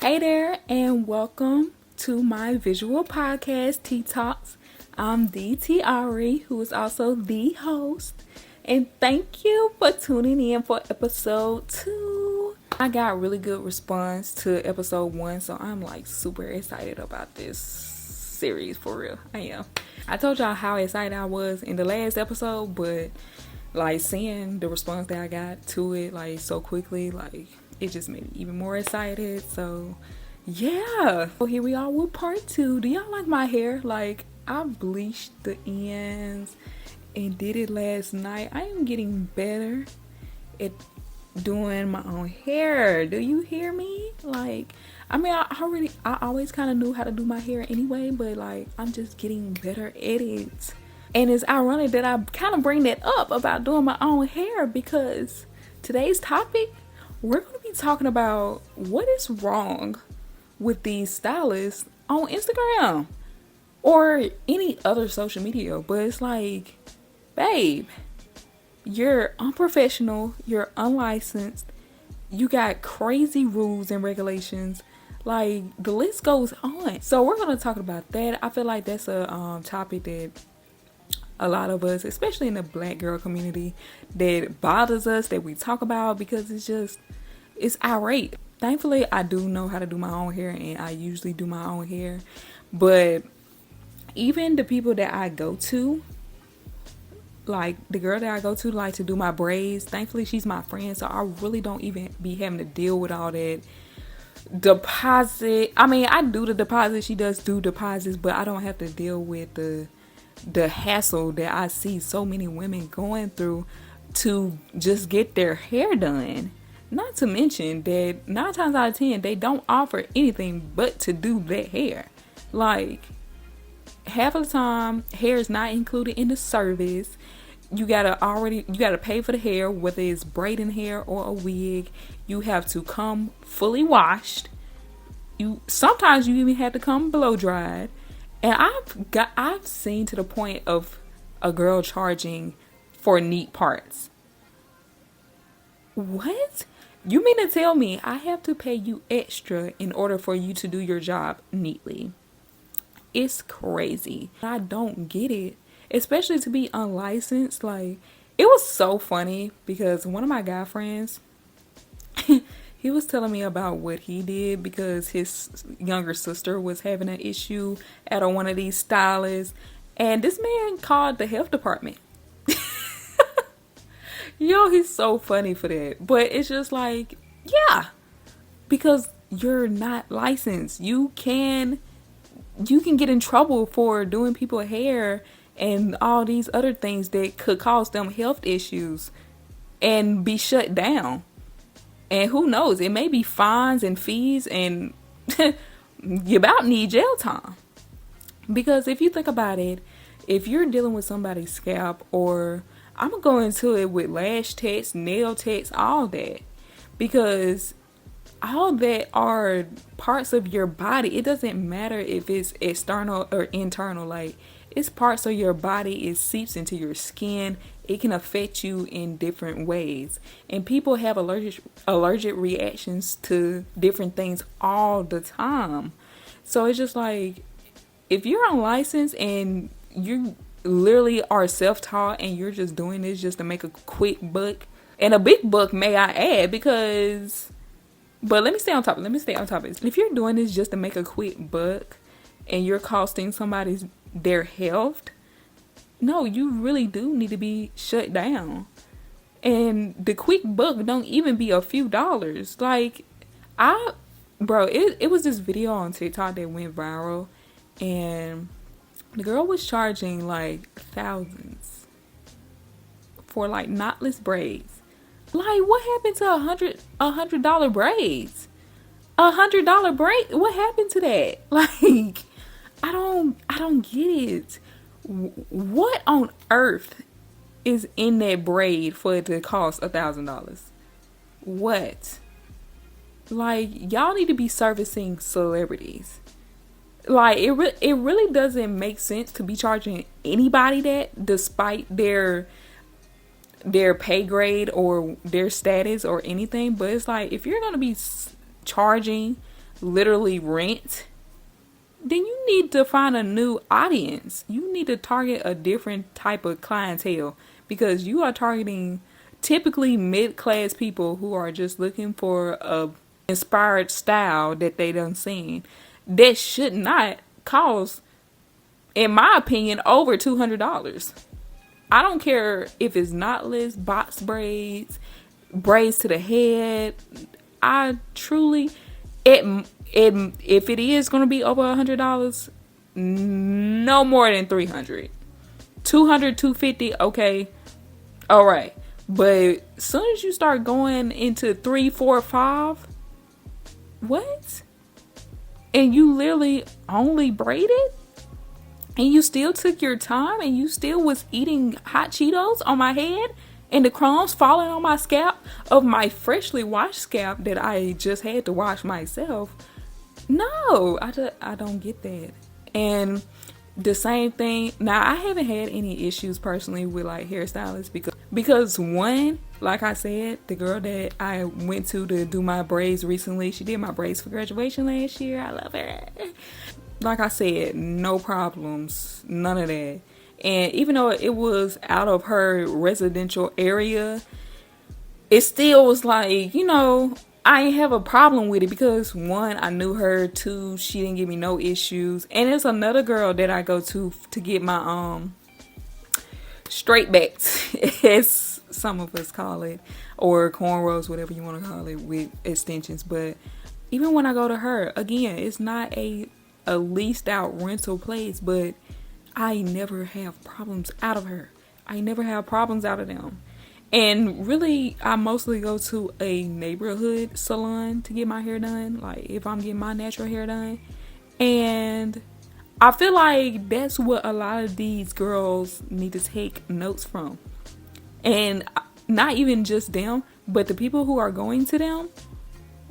Hey there, and welcome to my visual podcast, Tea Talks. I'm 𝗫𝗫𝗫, who is also the host, and thank you for tuning in for episode 2. I got really good response to episode 1, so I'm like super excited about this series, for real. I am. I told y'all how excited I was in the last episode, but like seeing the response that I got to it like so quickly, like it just made me even more excited. So yeah, so here we are with part 2. Do y'all like my hair? Like, I bleached the ends and did it last night. I am getting better at doing my own hair. Do you hear me? Like, I mean, I always kind of knew how to do my hair anyway, but like I'm just getting better at it. And it's ironic that I kind of bring that up about doing my own hair, because today's topic, we're going to be talking about what is wrong with these stylists on Instagram or any other social media. But it's like, babe, you're unprofessional, you're unlicensed, you got crazy rules and regulations. Like, the list goes on. So we're going to talk about that. I feel like that's a topic that a lot of us, especially in the Black girl community, that bothers us, that we talk about, because it's irate. Thankfully, I do know how to do my own hair, and I usually do my own hair. But even the people that I go to, like the girl that I go to like to do my braids, thankfully she's my friend, so I really don't even be having to deal with all that deposit. I mean, I do the deposit, she does do deposits, but I don't have to deal with the hassle that I see so many women going through to just get their hair done. Not to mention that 9 times out of 10, they don't offer anything but to do their hair. Like, half of the time, hair is not included in the service. You gotta pay for the hair, whether it's braiding hair or a wig. You have to come fully washed. Sometimes you even have to come blow dried. And I've seen to the point of a girl charging for neat parts. What? You mean to tell me I have to pay you extra in order for you to do your job neatly? It's crazy. I don't get it, especially to be unlicensed. Like, it was so funny because one of my guy friends, he was telling me about what he did because his younger sister was having an issue at one of these stylists, and this man called the health department. Yo, he's so funny for that. But it's just like, yeah, because you're not licensed. You can get in trouble for doing people's hair and all these other things that could cause them health issues and be shut down. And who knows, it may be fines and fees, and you about need jail time. Because if you think about it, if you're dealing with somebody's scalp, or I'm going to go into it with lash techs, nail techs, all that. Because all that are parts of your body. It doesn't matter if it's external or internal. Like, it's parts of your body. It seeps into your skin. It can affect you in different ways. And people have allergic reactions to different things all the time. So it's just like, if you're unlicensed and you literally are self-taught and you're just doing this just to make a quick buck, and a big buck, may I add, because... But let me stay on top. If you're doing this just to make a quick buck and you're costing somebody's their health, no, you really do need to be shut down. And the quick buck don't even be a few dollars. Like, it was this video on TikTok that went viral, and the girl was charging like thousands for like knotless braids. Like, what happened to $100 braids? $100 braid? What happened to that? Like, I don't get it. What on earth is in that braid for it to cost $1,000? What? Like, y'all need to be servicing celebrities. Like, it really doesn't make sense to be charging anybody that, despite their pay grade or their status or anything. But it's like, if you're going to be charging literally rent, then you need to find a new audience. You need to target a different type of clientele, because you are targeting typically mid-class people who are just looking for a inspired style that they done seen that should not cost, in my opinion, over $200. I don't care if it's knotless, box braids, braids to the head. I truly, if it is going to be over $100, no more than $300. $200, $250, okay, all right. But as soon as you start going into $3, $4, $5, what? And you literally only braided? And you still took your time, and you still was eating hot Cheetos on my head, and the crumbs falling on my scalp of my freshly washed scalp that I just had to wash myself. No, I don't get that. And the same thing, now I haven't had any issues personally with like hairstylists, because one, like I said, the girl that I went to do my braids recently, she did my braids for graduation last year. I love her. Like I said, no problems, none of that. And even though it was out of her residential area, it still was like, you know, I ain't have a problem with it, because one, I knew her. Two, she didn't give me no issues. And there's another girl that I go to get my straight backs, as some of us call it, or cornrows, whatever you want to call it, with extensions. But even when I go to her, again, it's not a leased out rental place, but I never have problems out of her. I never have problems out of them. And really, I mostly go to a neighborhood salon to get my hair done, like if I'm getting my natural hair done. And I feel like that's what a lot of these girls need to take notes from. And not even just them, but the people who are going to them.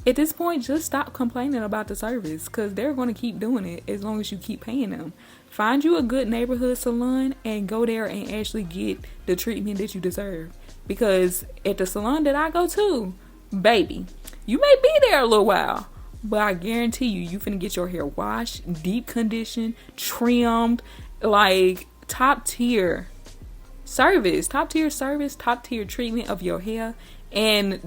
At this point, just stop complaining about the service, because they're going to keep doing it as long as you keep paying them. Find you a good neighborhood salon and go there and actually get the treatment that you deserve. Because at the salon that I go to, baby, you may be there a little while, but I guarantee you finna get your hair washed, deep conditioned, trimmed, like top tier service, top tier treatment of your hair. And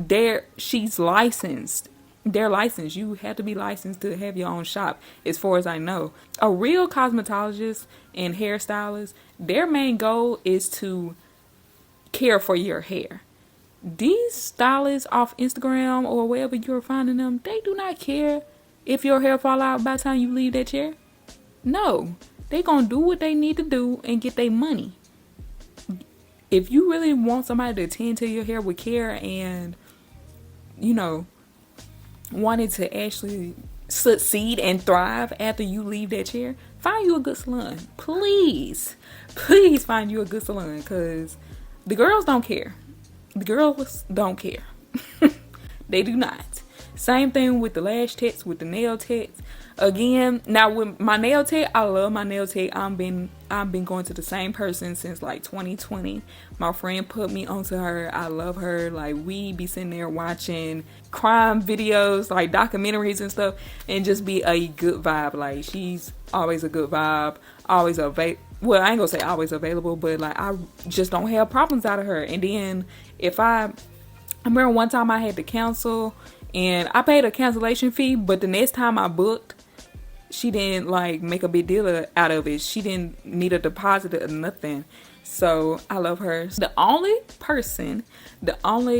she's licensed. They're licensed. You have to be licensed to have your own shop, as far as I know. A real cosmetologist and hairstylist, their main goal is to care for your hair. These stylists off Instagram or wherever you're finding them, they do not care if your hair fall out by the time you leave that chair. No, they gonna do what they need to do and get their money. If you really want somebody to attend to your hair with care and, you know, wanted to actually succeed and thrive after you leave that chair, find you a good salon. Please find you a good salon, because the girls don't care. The girls don't care. They do not. Same thing with the lash techs, with the nail techs. Again, now with my nail tech, I love my nail tech. I've been going to the same person since like 2020. My friend put me onto her. I love her. Like, we be sitting there watching crime videos, like documentaries and stuff, and just be a good vibe. Like, she's always a good vibe, always available. Well, I ain't gonna say always available, but like, I just don't have problems out of her. And then I remember one time I had to cancel, and I paid a cancellation fee, but the next time I booked, she didn't like make a big deal out of it. She didn't need a deposit or nothing. So I love her. The only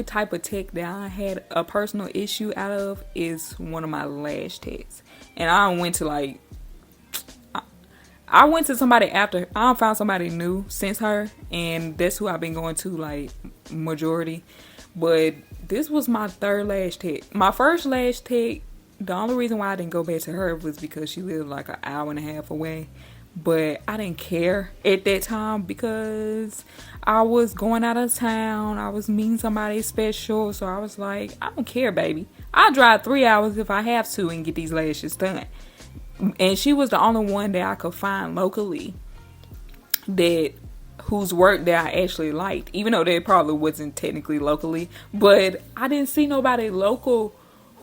type of tech that I had a personal issue out of is one of my lash techs. And I went to somebody after. I found somebody new since her, and that's who I've been going to like majority. But this was my third lash tech. My first lash tech, the only reason why I didn't go back to her was because she lived like an hour and a half away. But I didn't care at that time, because I was going out of town. I was meeting somebody special. So I was like, I don't care, baby. I'll drive 3 hours if I have to and get these lashes done. And she was the only one that I could find locally whose work that I actually liked, even though they probably wasn't technically locally. But I didn't see nobody local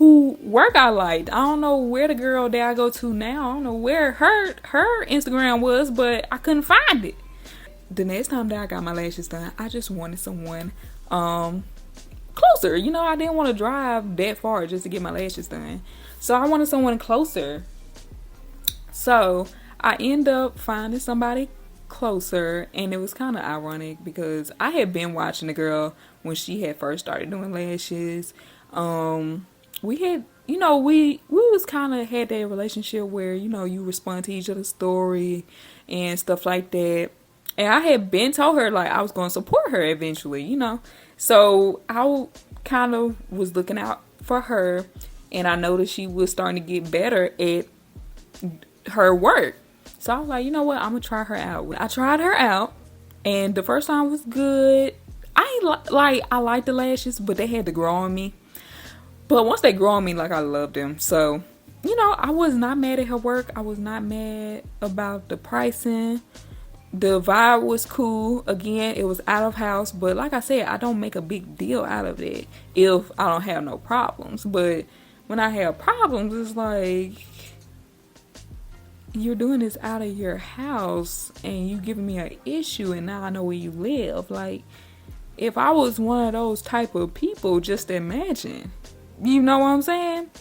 who work I liked. I don't know where the girl that I go to now, I don't know where her Instagram was, but I couldn't find it. The next time that I got my lashes done, I just wanted someone closer. You know, I didn't want to drive that far just to get my lashes done. So I wanted someone closer. So I end up finding somebody closer, and it was kind of ironic because I had been watching the girl when she had first started doing lashes. We had, you know, we was kind of had that relationship where, you know, you respond to each other's story and stuff like that. And I had been told her like I was going to support her eventually, you know. So I kind of was looking out for her, and I noticed she was starting to get better at her work. So I was like, you know what, I'm gonna try her out. I tried her out, and the first time was good. I like the lashes, but they had to grow on me. But once they grow on me, like, I love them. So, you know, I was not mad at her work. I was not mad about the pricing. The vibe was cool. Again, it was out of house, but like I said, I don't make a big deal out of it if I don't have no problems. But when I have problems, it's like, you're doing this out of your house and you giving me an issue, and now I know where you live. Like, if I was one of those type of people, just imagine. You know what I'm saying?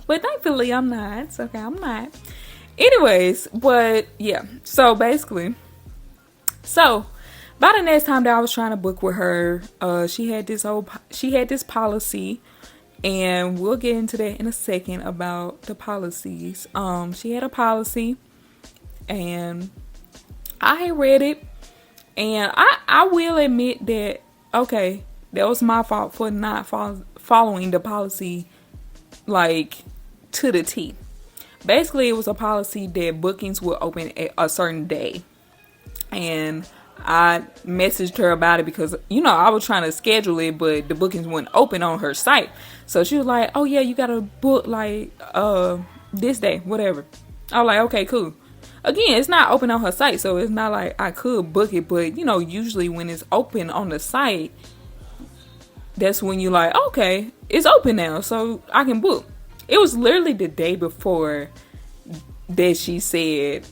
But thankfully I'm not. It's okay, I'm not. Anyways, but yeah. So basically, by the next time that I was trying to book with her, she had this policy, and we'll get into that in a second about the policies. She had a policy, and I had read it, and I will admit that, okay, that was my fault for not following the policy like to the T. Basically, it was a policy that bookings would open at a certain day, and I messaged her about it because, you know, I was trying to schedule it, but the bookings wouldn't open on her site. So she was like, oh yeah, you gotta book like this day, whatever. I was like, okay, cool. Again, it's not open on her site, so it's not like I could book it, but you know, usually when it's open on the site, that's when you're like, okay, it's open now, so I can book. It was literally the day before that she said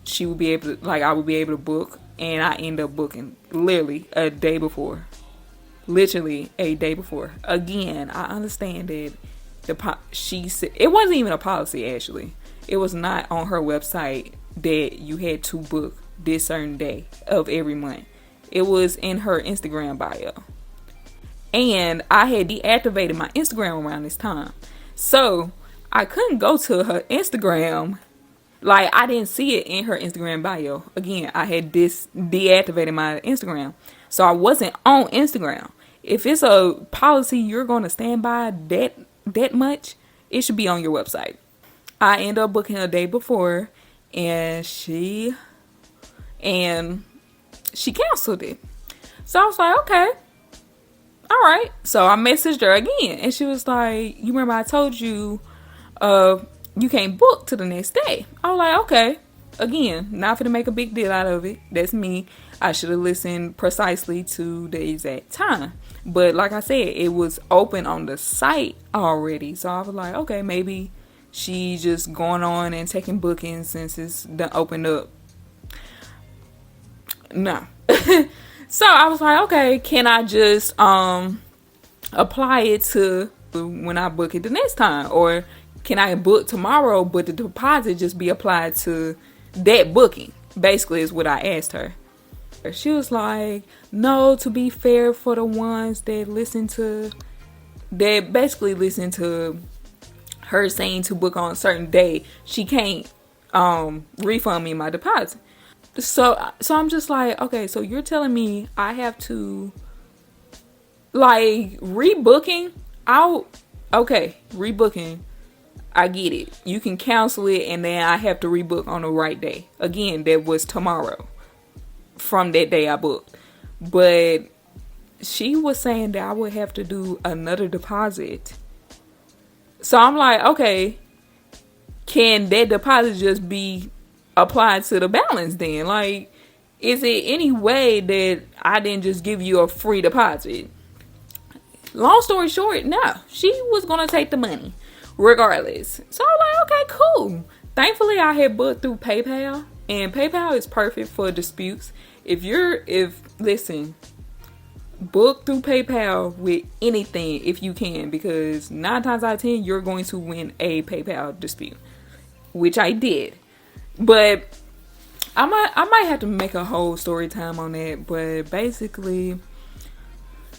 she would be able to, like, I would be able to book, and I ended up booking literally a day before. Literally a day before. Again, I understand that she said it wasn't even a policy. Actually, it was not on her website that you had to book this certain day of every month. It was in her Instagram bio. And I had deactivated my Instagram around this time. So I couldn't go to her Instagram. Like, I didn't see it in her Instagram bio. Again, I had deactivated my Instagram. So I wasn't on Instagram. If it's a policy you're going to stand by that much, it should be on your website. I ended up booking a day before, and she canceled it. So I was like, okay. All right. So I messaged her again, and she was like, you remember I told you you can't book to the next day. I was like, okay. Again, not for to make a big deal out of it. That's me. I should have listened precisely to the exact time. But like I said, it was open on the site already. So I was like, okay, maybe she's just going on and taking bookings since it's done opened up. No. So I was like, okay, can I just apply it to when I book it the next time? Or can I book tomorrow, but the deposit just be applied to that booking? Basically is what I asked her. She was like, no, to be fair, for the ones that basically listen to her saying to book on a certain day, she can't refund me my deposit. So I'm just like, okay, so you're telling me I have to, like, rebooking out? Okay, rebooking, I get it. You can cancel it, and then I have to rebook on the right day. Again, that was tomorrow from that day I booked. But she was saying that I would have to do another deposit. So I'm like, okay, can that deposit just be applied to the balance then? Like, is it any way that I didn't just give you a free deposit? Long story short, no, she was gonna take the money regardless. So I'm like, okay, cool. Thankfully, I had booked through PayPal, and PayPal is perfect for disputes. Listen, book through PayPal with anything if you can, because 9 times out of 10 you're going to win a PayPal dispute, which I did. But I might have to make a whole story time on that. But basically,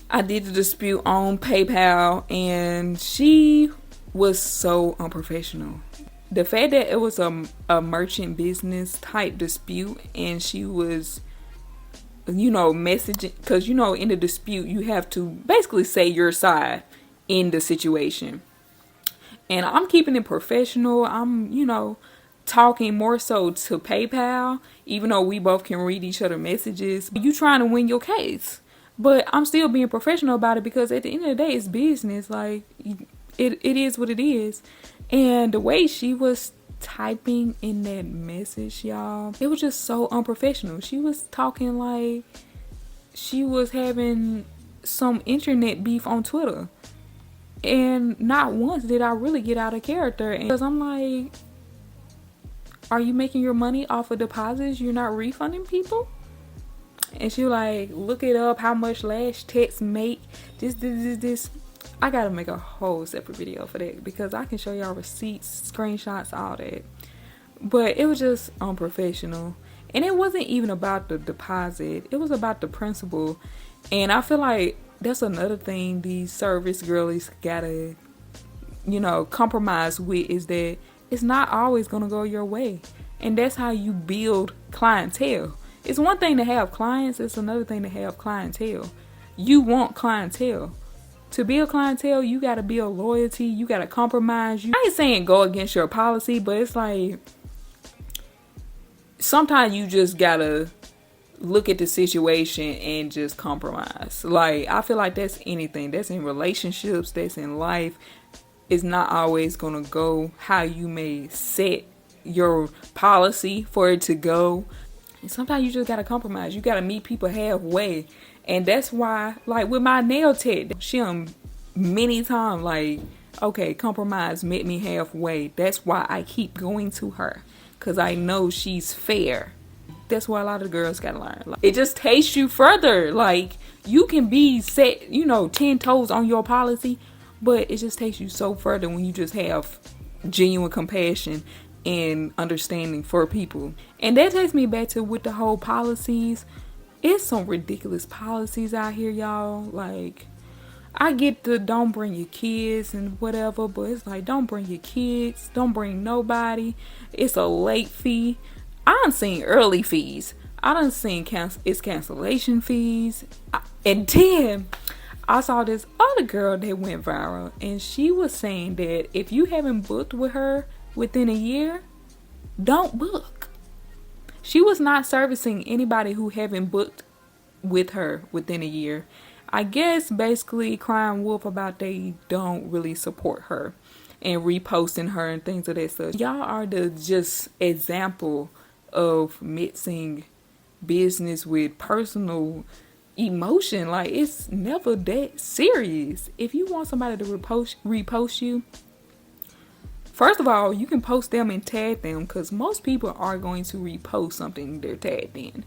I did the dispute on PayPal, and she was so unprofessional. The fact that it was a merchant business type dispute, and she was, messaging, because in the dispute you have to basically say your side in the situation, and I'm keeping it professional. I'm talking more so to PayPal, even though we both can read each other messages. You trying to win your case, but I'm still being professional about it, because at the end of the day, it's business. Like, it is what it is. And the way she was typing in that message, y'all, it was just so unprofessional. She was talking like she was having some internet beef on Twitter, and not once did I really get out of character. Because I'm like, are you making your money off of deposits? You're not refunding people? And she was like, look it up, how much Lash Text make this. I gotta make a whole separate video for that, because I can show y'all receipts, screenshots, all that. But it was just unprofessional. And it wasn't even about the deposit. It was about the principle. And I feel like that's another thing these service girlies gotta, compromise with, is that it's not always gonna go your way. And that's how you build clientele. It's one thing to have clients, it's another thing to have clientele. You want clientele. To build clientele, you gotta build loyalty. You gotta compromise. I ain't saying go against your policy, but it's like, sometimes you just gotta look at the situation and just compromise. Like, I feel like that's anything. That's in relationships, that's in life. It's not always gonna go how you may set your policy for it to go. And sometimes you just gotta compromise. You gotta meet people halfway. And that's why, like with my nail tech, she many times like, okay, compromise, meet me halfway. That's why I keep going to her, because I know she's fair. That's why a lot of girls gotta learn. Like, it just takes you further. Like, you can be set, 10 toes on your policy, but it just takes you so further when you just have genuine compassion and understanding for people. And that takes me back to with the whole policies. It's some ridiculous policies out here, y'all. Like, I get the don't bring your kids and whatever, but it's like, don't bring your kids, don't bring nobody. It's a late fee. I done seen early fees. I done seen cancellation fees. And then I saw this other girl that went viral, and she was saying that if you haven't booked with her within a year, don't book. She was not servicing anybody who haven't booked with her within a year. I guess basically crying wolf about they don't really support her and reposting her and things of that such. Y'all are the just example of mixing business with personal emotion. Like, it's never that serious. If you want somebody to repost you, first of all, you can post them and tag them, because most people are going to repost something they're tagged in.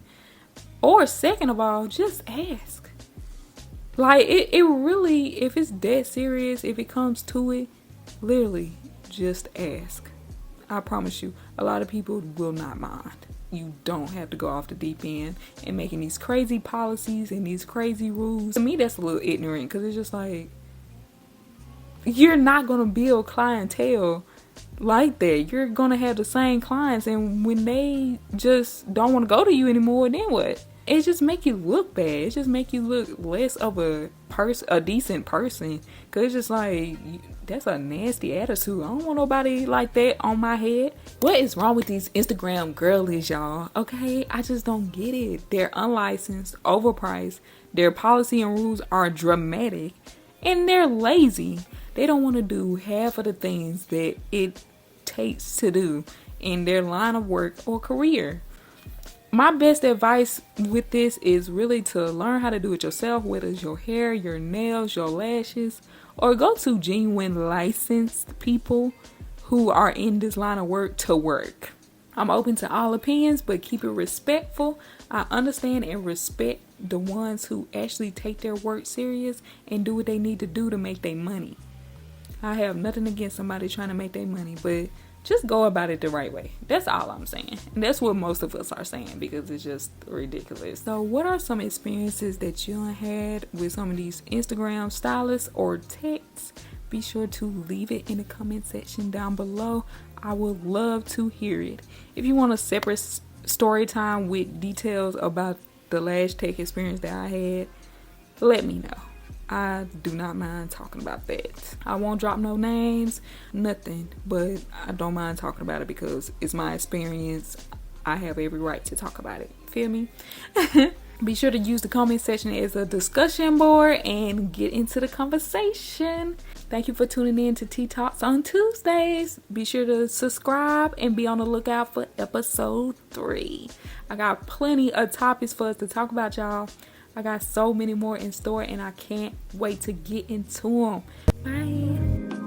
Or second of all, just ask. Like, it really, if it's that serious, if it comes to it, literally just ask. I promise you, a lot of people will not mind. You don't have to go off the deep end and making these crazy policies and these crazy rules. To me, that's a little ignorant, because it's just like, you're not going to build clientele like that. You're gonna have the same clients, and when they just don't want to go to you anymore, then what? It just make you look bad. It just make you look less of a decent person, because it's just like, that's a nasty attitude. I don't want nobody like that on my head. What is wrong with these Instagram girlies, y'all? Okay, I just don't get it. They're unlicensed, overpriced, their policy and rules are dramatic, and they're lazy. They don't want to do half of the things that it takes to do in their line of work or career. my best advice with this is really to learn how to do it yourself, whether it's your hair, your nails, your lashes, or go to genuine licensed people who are in this line of work to work. I'm open to all opinions, but keep it respectful. I understand and respect the ones who actually take their work serious and do what they need to do to make their money. I have nothing against somebody trying to make their money, but just go about it the right way. That's all I'm saying. And that's what most of us are saying, because it's just ridiculous. So what are some experiences that you had with some of these Instagram stylists or techs? Be sure to leave it in the comment section down below. I would love to hear it. If you want a separate story time with details about the lash tech experience that I had, let me know. I do not mind talking about that. I won't drop no names, nothing, but I don't mind talking about it because it's my experience. I have every right to talk about it. Feel me? Be sure to use the comment section as a discussion board and get into the conversation. Thank you for tuning in to Tea Talks on Tuesdays. Be sure to subscribe and be on the lookout for episode 3. I got plenty of topics for us to talk about, y'all. I got so many more in store and I can't wait to get into them. Bye.